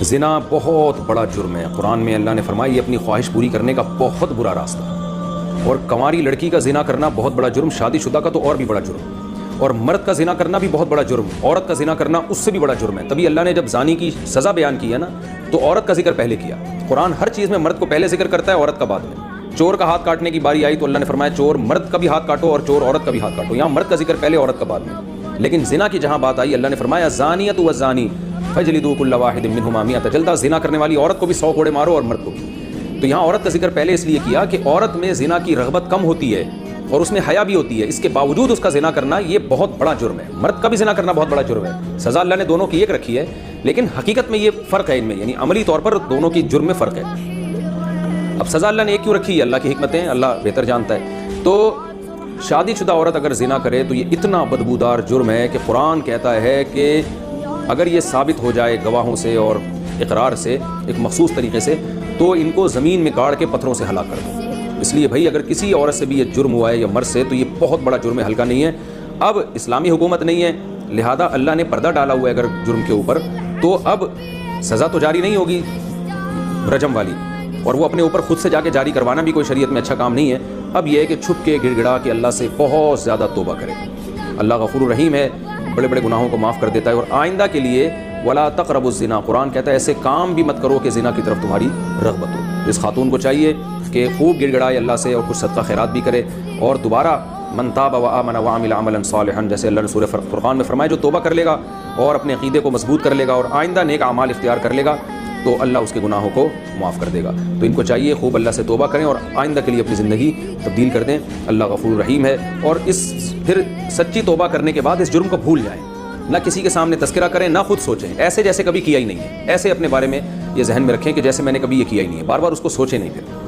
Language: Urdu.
زنا بہت بڑا جرم ہے. قرآن میں اللہ نے فرمایا یہ اپنی خواہش پوری کرنے کا بہت برا راستہ ہے. اور کنواری لڑکی کا زنا کرنا بہت بڑا جرم, شادی شدہ کا تو اور بھی بڑا جرم, اور مرد کا زنا کرنا بھی بہت بڑا جرم, عورت کا زنا کرنا اس سے بھی بڑا جرم ہے. تبھی اللہ نے جب زانی کی سزا بیان کی ہے نا تو عورت کا ذکر پہلے کیا. قرآن ہر چیز میں مرد کو پہلے ذکر کرتا ہے, عورت کا بعد میں. چور کا ہاتھ کاٹنے کی باری آئی تو اللہ نے فرمایا چور مرد کا بھی ہاتھ کاٹو اور چور عورت کا بھی ہاتھ کاٹو. یہاں مرد کا ذکر پہلے, عورت کا بعد میں. لیکن زنا کی جہاں بات آئی اللہ نے فرمایا زانیۃ والزانی فجلدوا کل واحد منہما مئۃ جلدہ. زنا کرنے والی عورت کو بھی 100 کوڑے مارو اور مرد کو بھی. تو یہاں عورت کا ذکر پہلے اس لیے کیا کہ عورت میں زنا کی رغبت کم ہوتی ہے اور اس میں حیا بھی ہوتی ہے, اس کے باوجود اس کا زنا کرنا یہ بہت بڑا جرم ہے. مرد کا بھی زنا کرنا بہت بڑا جرم ہے. سزا اللہ نے دونوں کی ایک رکھی ہے, لیکن حقیقت میں یہ فرق ہے ان میں, یعنی عملی طور پر دونوں کی جرم میں فرق ہے. اب سزا اللہ نے ایک کیوں رکھی ہے, اللہ کی حکمتیں ہیں, اللہ بہتر جانتا ہے. تو شادی شدہ عورت اگر زنا کرے تو یہ اتنا بدبودار جرم ہے کہ قرآن کہتا ہے کہ اگر یہ ثابت ہو جائے گواہوں سے اور اقرار سے ایک مخصوص طریقے سے تو ان کو زمین میں گاڑ کے پتھروں سے ہلاک کر دو. اس لیے بھائی اگر کسی عورت سے بھی یہ جرم ہوا ہے یا مرد سے تو یہ بہت بڑا جرم ہے, ہلکا نہیں ہے. اب اسلامی حکومت نہیں ہے, لہذا اللہ نے پردہ ڈالا ہوا ہے اگر جرم کے اوپر, تو اب سزا تو جاری نہیں ہوگی رجم والی, اور وہ اپنے اوپر خود سے جا کے جاری کروانا بھی کوئی شریعت میں اچھا کام نہیں ہے. اب یہ ہے کہ چھپ کے گڑ گڑا کے اللہ سے بہت زیادہ توبہ کرے. اللہ غفور الرحیم ہے, بڑے بڑے گناہوں کو معاف کر دیتا ہے. اور آئندہ کے لیے ولا تقربوا الزنا, قرآن کہتا ہے ایسے کام بھی مت کرو کہ زنا کی طرف تمہاری رغبت ہو. اس خاتون کو چاہیے کہ خوب گڑ گڑائے اللہ سے اور کچھ صدقہ خیرات بھی کرے, اور دوبارہ من تاب وآمن وعمل عملا صالحا, جیسے اللہ نے سورہ فرقان میں فرمایا جو توبہ کر لے گا اور اپنے عقیدے کو مضبوط کر لے گا اور آئندہ نیک اعمال اختیار کر لے گا تو اللہ اس کے گناہوں کو معاف کر دے گا. تو ان کو چاہیے خوب اللہ سے توبہ کریں اور آئندہ کے لیے اپنی زندگی تبدیل کر دیں. اللہ غفور الرحیم ہے. اور اس پھر سچی توبہ کرنے کے بعد اس جرم کو بھول جائیں, نہ کسی کے سامنے تذکرہ کریں, نہ خود سوچیں ایسے جیسے کبھی کیا ہی نہیں ہے. ایسے اپنے بارے میں یہ ذہن میں رکھیں کہ جیسے میں نے کبھی یہ کیا ہی نہیں ہے, بار بار اس کو سوچیں نہیں. پھر